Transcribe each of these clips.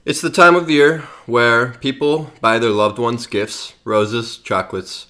It's the time of year where people buy their loved ones gifts, roses, chocolates,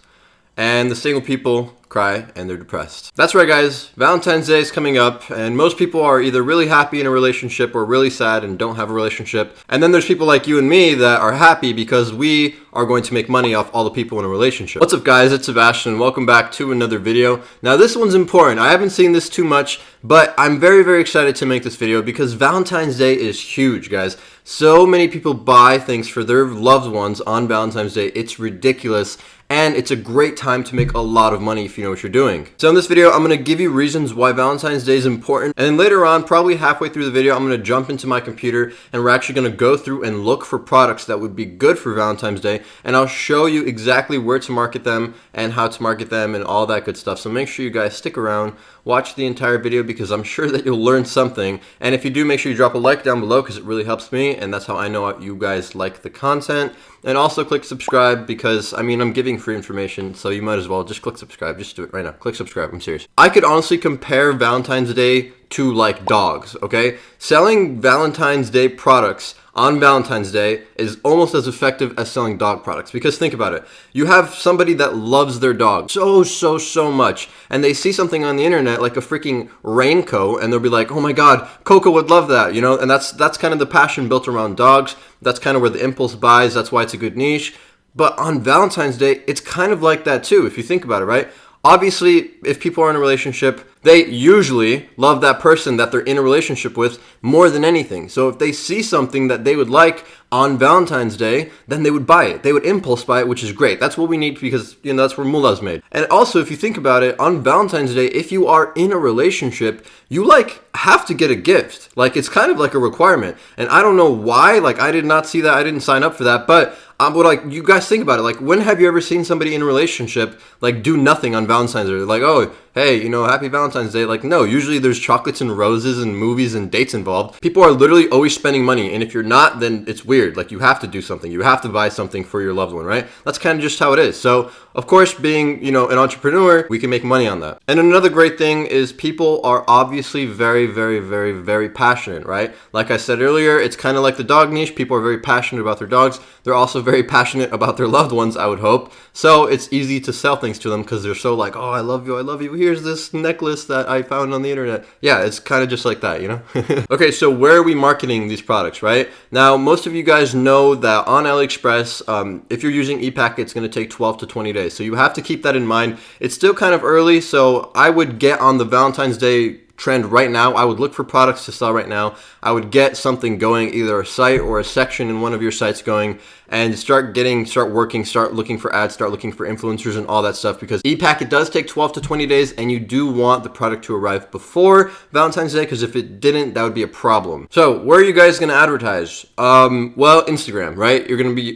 and the single people cry and they're depressed. That's right, guys. Valentine's Day is coming up, and most people are either really happy in a relationship or really sad and don't have a relationship. And then there's people like you and me that are happy because we are going to make money off all the people in a relationship. What's up, guys? It's Sebastian. Welcome back to another video. Now, this one's important. I haven't seen this too much, but I'm very, very excited to make this video because Valentine's Day is huge, guys. So many people buy things for their loved ones on Valentine's Day. It's ridiculous. And it's a great time to make a lot of money if you know what you're doing. So in this video, I'm going to give you reasons why Valentine's Day is important. And then later on, probably halfway through the video, I'm going to jump into my computer and we're actually going to go through and look for products that would be good for Valentine's Day. And I'll show you exactly where to market them and how to market them and all that good stuff. So make sure you guys stick around, watch the entire video because I'm sure that you'll learn something. And if you do, make sure you drop a like down below because it really helps me. And that's how I know you guys like the content. And also click subscribe because, I'm giving free information, so you might as well just click subscribe. Just do it right now. Click subscribe. I'm serious. I could honestly compare Valentine's Day to like dogs, okay? Selling Valentine's Day products on Valentine's Day is almost as effective as selling dog products. Because think about it. You have somebody that loves their dog so much, and they see something on the internet like a freaking raincoat, and they'll be like, oh my god, Coco would love that, you know? And that's kind of the passion built around dogs. That's kind of where the impulse buys. That's why it's a good niche. But on Valentine's Day, it's kind of like that too, if you think about it, right? Obviously, if people are in a relationship, they usually love that person that they're in a relationship with more than anything. So if they see something that they would like on Valentine's Day, then they would buy it. They would impulse buy it, which is great. That's what we need because, that's where mullah's made. And also, if you think about it, on Valentine's Day, if you are in a relationship, you have to get a gift. It's kind of like a requirement. And I don't know why, I did not see that. I didn't sign up for that. But you guys think about it. When have you ever seen somebody in a relationship, do nothing on Valentine's Day? Like, oh, hey, happy Valentine's Day. No, usually there's chocolates and roses and movies and dates involved. People are literally always spending money. And if you're not, then it's weird. You have to do something. You have to buy something for your loved one, right? That's kind of just how it is. So, of course, being, an entrepreneur, we can make money on that. And another great thing is people are obviously very, very, very, very passionate, right? Like I said earlier, it's kind of like the dog niche. People are very passionate about their dogs. They're also very passionate about their loved ones, I would hope. So it's easy to sell things to them because they're so like, oh, I love you. I love you. Here's this necklace that I found on the internet. Yeah, it's kind of just like that, Okay, so where are we marketing these products, right? Now, most of you guys know that on AliExpress, if you're using ePacket, it's going to take 12 to 20 days. So you have to keep that in mind. It's still kind of early, so I would get on the Valentine's Day trend right now. I would look for products to sell right now. I would get something going, either a site or a section in one of your sites going, and start working, start looking for ads, start looking for influencers and all that stuff, because ePacket does take 12 to 20 days and you do want the product to arrive before Valentine's Day, because if it didn't, that would be a problem. So where are you guys going to advertise? Well, Instagram, right? You're going to be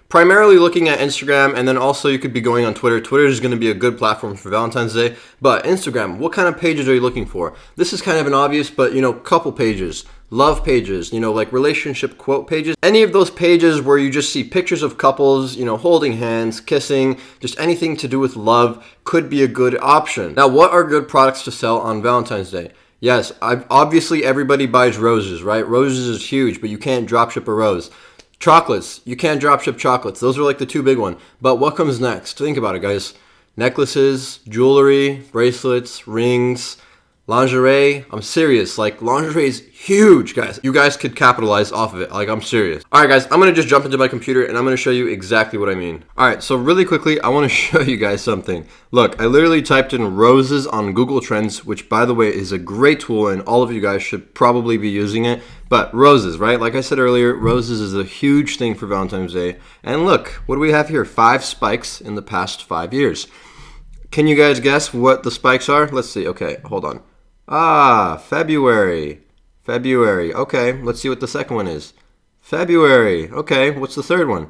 primarily looking at Instagram, and then also you could be going on Twitter. Twitter is going to be a good platform for Valentine's Day. But Instagram, what kind of pages are you looking for? This is kind of an obvious, but couple pages, love pages, relationship quote pages. Any of those pages where you just see pictures of couples, holding hands, kissing, just anything to do with love could be a good option. Now, what are good products to sell on Valentine's Day? Yes, obviously everybody buys roses, right? Roses is huge, but you can't dropship a rose. Chocolates, you can't dropship chocolates. Those are the two big ones. But what comes next? Think about it, guys. Necklaces, jewelry, bracelets, rings, lingerie. I'm serious. Lingerie is huge, guys. You guys could capitalize off of it. I'm serious. All right, guys, I'm going to just jump into my computer and I'm going to show you exactly what I mean. All right, so really quickly, I want to show you guys something. Look, I literally typed in roses on Google Trends, which, by the way, is a great tool and all of you guys should probably be using it. But roses, right? Like I said earlier, roses is a huge thing for Valentine's Day. And look, what do we have here? 5 spikes in the past 5 years. Can you guys guess what the spikes are? Let's see. Okay, hold on. February. Okay, let's see what the second one is. February. Okay, what's the third one?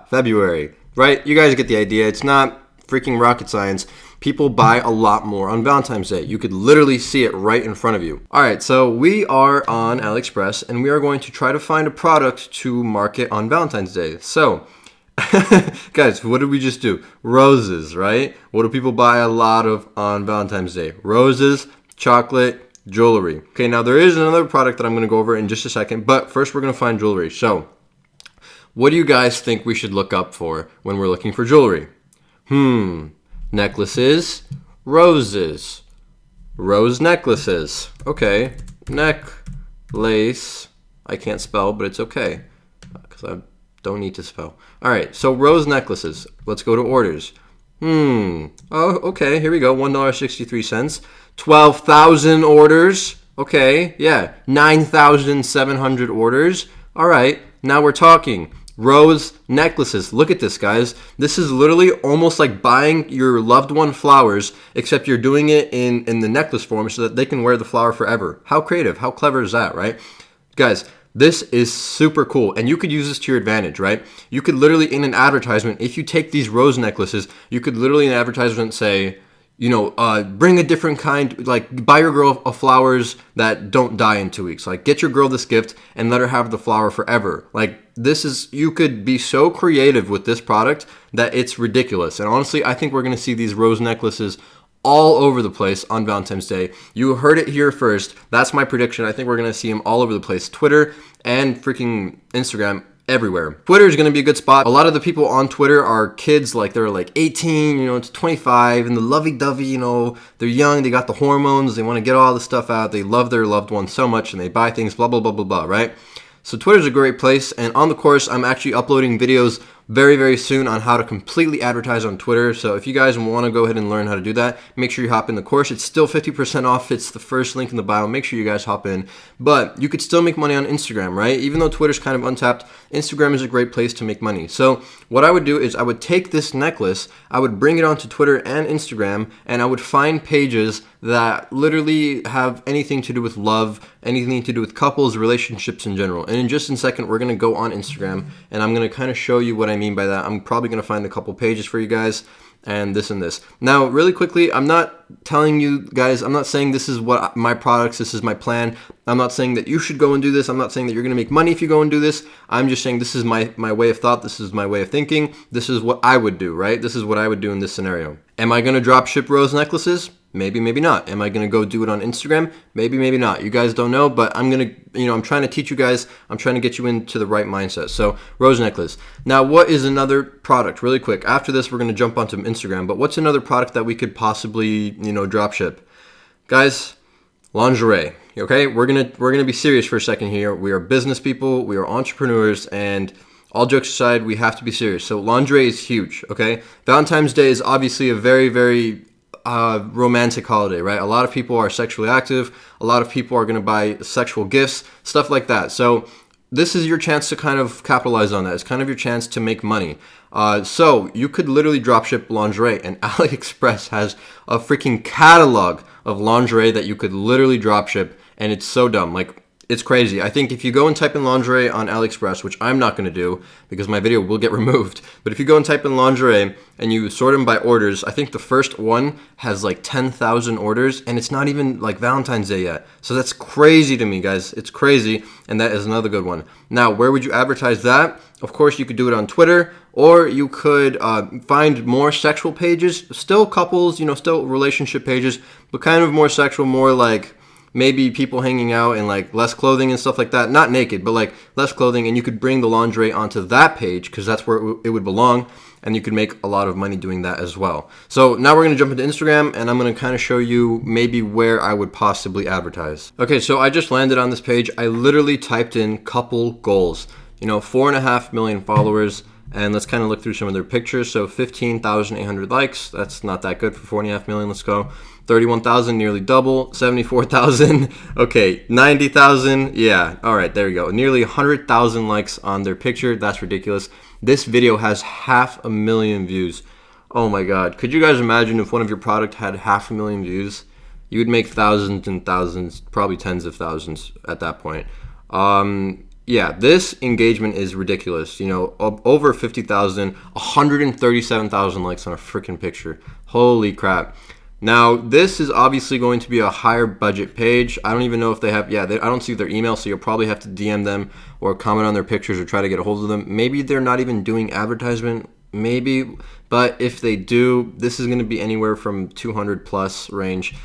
February. Right? You guys get the idea. It's not freaking rocket science. People buy a lot more on Valentine's Day. You could literally see it right in front of you. All right, so we are on AliExpress and we are going to try to find a product to market on Valentine's Day. So, guys, what did we just do? Roses, right? What do people buy a lot of on Valentine's Day? Roses, chocolate, jewelry. Okay, now there is another product that I'm going to go over in just a second, but first we're going to find jewelry. So, what do you guys think we should look up for when we're looking for jewelry? Necklaces, roses, rose necklaces. Okay, necklace. I can't spell, but it's okay because I don't need to spell. All right, so rose necklaces. Let's go to orders. Oh, okay, here we go. $1.63. 12,000 orders. Okay, yeah, 9,700 orders. All right, now we're talking. Rose necklaces. Look at this, guys. This is literally almost like buying your loved one flowers, except you're doing it in the necklace form so that they can wear the flower forever. How creative, how clever is that, right? Guys, this is super cool, and you could use this to your advantage, right? You could literally, in an advertisement, if you take these rose necklaces, you could literally in an advertisement say, you know, bring a different kind, like buy your girl flowers that don't die in 2 weeks. Like get your girl this gift and let her have the flower forever. Like this is, you could be so creative with this product that it's ridiculous. And honestly, I think we're going to see these rose necklaces all over the place on Valentine's Day. You heard it here first. That's my prediction. I think we're going to see them all over the place. Twitter and freaking Instagram, everywhere. Twitter is going to be a good spot. A lot of the people on Twitter are kids, like they're like 18, you know, to 25, and the lovey-dovey, you know, they're young, they got the hormones, they want to get all the stuff out, they love their loved ones so much, and they buy things, blah, blah, blah, blah, blah, right? So Twitter's a great place, and on the course, I'm actually uploading videos very, very soon on how to completely advertise on Twitter. So if you guys want to go ahead and learn how to do that, make sure you hop in the course. It's still 50% off. It's the first link in the bio. Make sure you guys hop in. But you could still make money on Instagram, right? Even though Twitter's kind of untapped, Instagram is a great place to make money. So what I would do is I would take this necklace, I would bring it onto Twitter and Instagram, and I would find pages that literally have anything to do with love, anything to do with couples, relationships in general. And in just a second, we're going to go on Instagram, and I'm going to kind of show you what I mean by that. I'm probably going to find a couple pages for you guys and this and this. Now, really quickly, I'm not telling you guys, I'm not saying this is what my products, this is my plan. I'm not saying that you should go and do this. I'm not saying that you're going to make money if you go and do this. I'm just saying this is my way of thought. This is my way of thinking. This is what I would do, right? This is what I would do in this scenario. Am I going to drop ship rose necklaces? Maybe, maybe not. Am I going to go do it on Instagram? Maybe, maybe not. You guys don't know, but I'm going to, I'm trying to teach you guys. I'm trying to get you into the right mindset. So, rose necklace. Now, what is another product? Really quick. After this, we're going to jump onto Instagram, but what's another product that we could possibly, drop ship? Guys, lingerie. Okay? We're going to be serious for a second here. We are business people, we are entrepreneurs, and all jokes aside, we have to be serious. So, lingerie is huge, okay? Valentine's Day is obviously a very, very romantic holiday, right? A lot of people are sexually active. A lot of people are going to buy sexual gifts, stuff like that. So this is your chance to kind of capitalize on that. It's kind of your chance to make money. So you could literally dropship lingerie, and AliExpress has a freaking catalog of lingerie that you could literally dropship, and it's so dumb. Like, it's crazy. I think if you go and type in lingerie on AliExpress, which I'm not going to do because my video will get removed, but if you go and type in lingerie and you sort them by orders, I think the first one has like 10,000 orders, and it's not even like Valentine's Day yet. So that's crazy to me, guys. It's crazy, and that is another good one. Now, where would you advertise that? Of course, you could do it on Twitter, or you could find more sexual pages, still couples, still relationship pages, but kind of more sexual, more like maybe people hanging out in like less clothing and stuff like that. Not naked, but like less clothing. And you could bring the lingerie onto that page because that's where it would belong. And you could make a lot of money doing that as well. So now we're going to jump into Instagram, and I'm going to kind of show you maybe where I would possibly advertise. Okay, so I just landed on this page. I literally typed in couple goals. 4.5 million followers. And let's kind of look through some of their pictures. So 15,800 likes. That's not that good for 4.5 million. Let's go. 31,000, nearly double. 74,000. Okay, 90,000. Yeah, all right, there we go. Nearly 100,000 likes on their picture. That's ridiculous. This video has 500,000 views. Oh my God. Could you guys imagine if one of your product had 500,000 views? You would make thousands and thousands, probably tens of thousands at that point. Yeah, this engagement is ridiculous. Over 50,000, 137,000 likes on a freaking picture. Holy crap. Now, this is obviously going to be a higher budget page. I don't even know if they have, I don't see their email, so you'll probably have to DM them or comment on their pictures or try to get a hold of them. Maybe they're not even doing advertisement, maybe, but if they do, this is going to be anywhere from 200 plus range.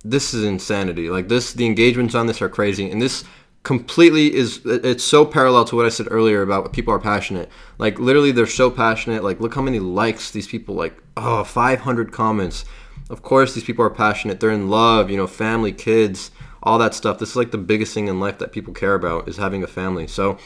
this is insanity. Like this, the engagements on this are crazy, and this completely is, it's so parallel to what I said earlier about what people are passionate. Like literally they're so passionate. Like look how many likes these people, like 500 comments. Of course these people are passionate. They're in love, you know, family, kids, all that stuff. This is like the biggest thing in life that people care about, is having a family. So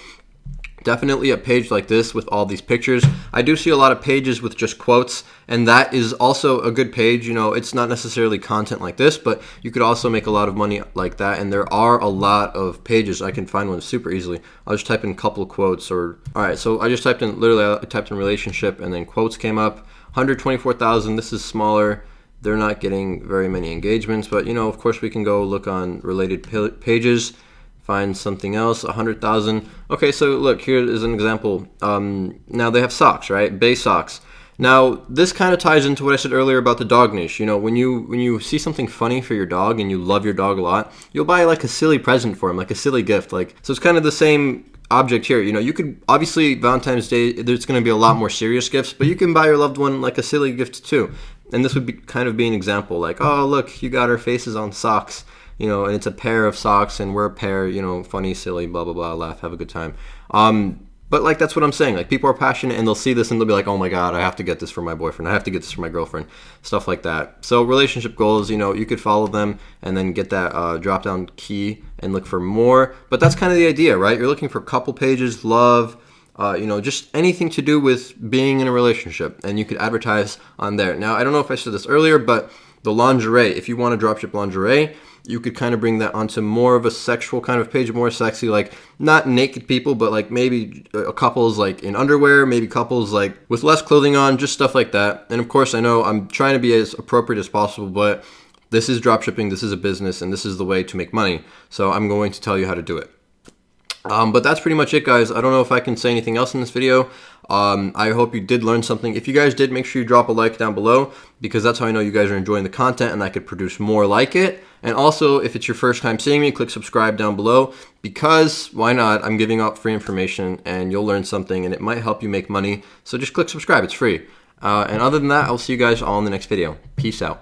definitely a page like this with all these pictures. I do see a lot of pages with just quotes, and that is also a good page. You know, it's not necessarily content like this, but you could also make a lot of money like that. And there are a lot of pages. I can find one super easily. I'll just type in a couple quotes, or all right, so I just typed in, literally I typed in relationship, and then quotes came up. 124,000. This is smaller. They're not getting very many engagements, but you know, of course we can go look on related pages, find something else. 100,000. Okay, so look, here is an example. Now they have socks, right? Bay socks. Now this kind of ties into what I said earlier about the dog niche. You know, when you see something funny for your dog and you love your dog a lot, you'll buy like a silly present for him, like a silly gift. Like, so it's kind of the same object here. You know, you could, obviously Valentine's Day, there's going to be a lot more serious gifts, but you can buy your loved one like a silly gift too. And this would be kind of be an example, like, oh look, you got our faces on socks, you know, and it's a pair of socks and we're a pair, you know, funny, silly, blah blah blah, laugh, have a good time. But like, that's what I'm saying. Like, people are passionate and they'll see this and they'll be like, oh my god, I have to get this for my boyfriend, I have to get this for my girlfriend, stuff like that. So relationship goals, you know, you could follow them and then get that drop down key and look for more. But that's kind of the idea, right? You're looking for couple pages, love, you know, just anything to do with being in a relationship, and you could advertise on there. Now, I don't know if I said this earlier, but the lingerie, if you want to dropship lingerie, you could kind of bring that onto more of a sexual kind of page, more sexy, like not naked people, but like maybe couples like in underwear, maybe couples like with less clothing on, just stuff like that. And of course, I know I'm trying to be as appropriate as possible, but this is dropshipping, this is a business, and this is the way to make money. So I'm going to tell you how to do it. But that's pretty much it, guys. I don't know if I can say anything else in this video. I hope you did learn something. If you guys did, make sure you drop a like down below, because that's how I know you guys are enjoying the content and I could produce more like it. And also, if it's your first time seeing me, click subscribe down below, because why not? I'm giving out free information and you'll learn something and it might help you make money. So just click subscribe, it's free. And other than that, I'll see you guys all in the next video. Peace out.